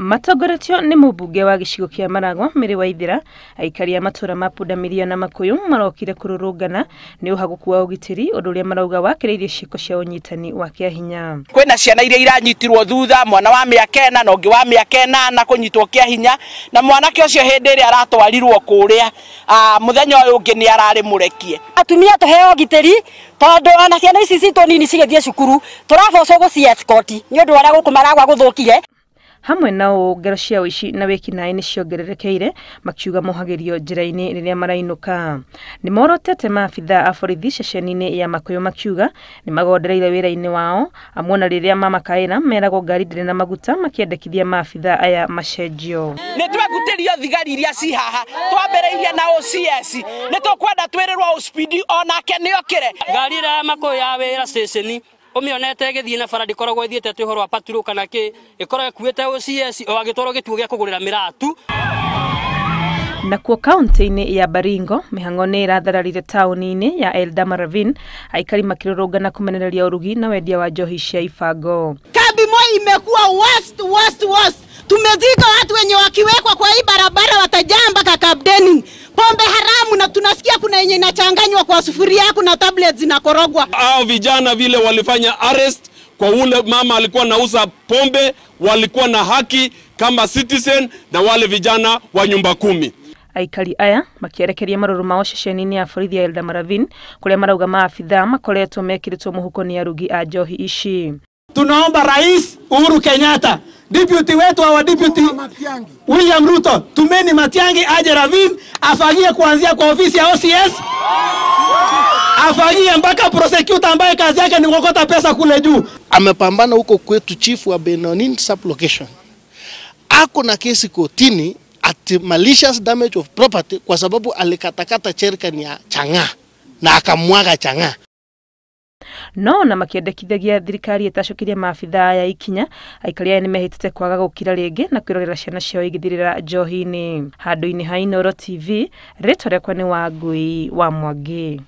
Matongoretio ni mubunge wa gicigo kia Maragua Miri Waithira, Aikari matuura ma Punda Milia na Makuyu marokire kururungana ni uhaguku wa ugitiri undu uria marauga wakireirie ciiko cia unyitani wa kiahinya. Kwina ciana iria iranyitirwo thutha, mwana wa miaka 4 na ungi wa miaka 8 na kunyitwo kiahinya, na mwanake ucio hindi ria aratwarirwo kuria muthenya uyu ungi ni arari murekie. Atumia tuheo ugitiri tondu ona ciana ici citu nini cigithie cukuru turabocwo gucia escort ni undu aria guku Maragua guthukire. Hamwe nao ngero cia wici na weki nae ni ciongererekeire makiuga mohagerio njira-ini riria marainuka. Ni morotete maabitha a borithi ceceni-ini ya Makuyu makiuga ni magondereire wira-ini wao amwe riria Makaya meragwo ngari ndire na maguta makiendekithia maabitha aya macenjio. Ni twagutirio thigari iria ci haha twambereirie na OCS ni tukwenda twirirwo speed onake ni okire ngari ya Makuyu ya wira ceceni umionete githie na bara ndikoragwo ithiete ati uhoro wa patro kana ki ikoragwo kuite OCS o agitoro gituo gia kugurira miratu. Nakuo kaunti-ini ya Baringo mihango ni irathararire tauni-ini ya Eldama Ravine, Aikari makirurungana kumenereria urugi na wendia wa njohi cia ibango. Kambi moi imekuwa worst. Tumezika watu wenye wakiwekwa kwa hii barabara watajamba kakabdeni. Pombe haramu na tunasikia kuna yenye inachanganywa kwa sufuria kuna tablets zinakorogwa. Hao vijana vile walifanya arrest kwa ule mama alikuwa anauza pombe, walikuwa na haki kama citizen na wale vijana wa nyumba 10. Aikari aya makierekeria maruru mao ceceni-ini ya borithi ya Eldama Ravine kuria marauga maabitha makoretwo mekiritwo muhuko ni arugi a njohi ici. Tunaomba Rais Uhuru Kenyatta, deputy wetu wa deputy William Ruto, tumeni Matiang'i aje Ravine afagie kuanzia kwa ofisi ya OCS, afagie mpaka prosecutor ambaye kazi yake ni kukota pesa kule juu. Amepambana huko kwetu chief wa Benonin sublocation. Ako na kesi kotini at malicious damage of property kwa sababu alikatakata cherikani ya chang'aa na akamwaga chang'aa. No na makiendekithagia thirikari itacokiria maabitha ya ikinya, Aikari aya ni mehitite kwaga gukira ringi na kwirorera ciana ciao igithirira njohi-ini. Handu-ini ha Inooro TV, ritwa riakwa ni Wangui wa Mwangi.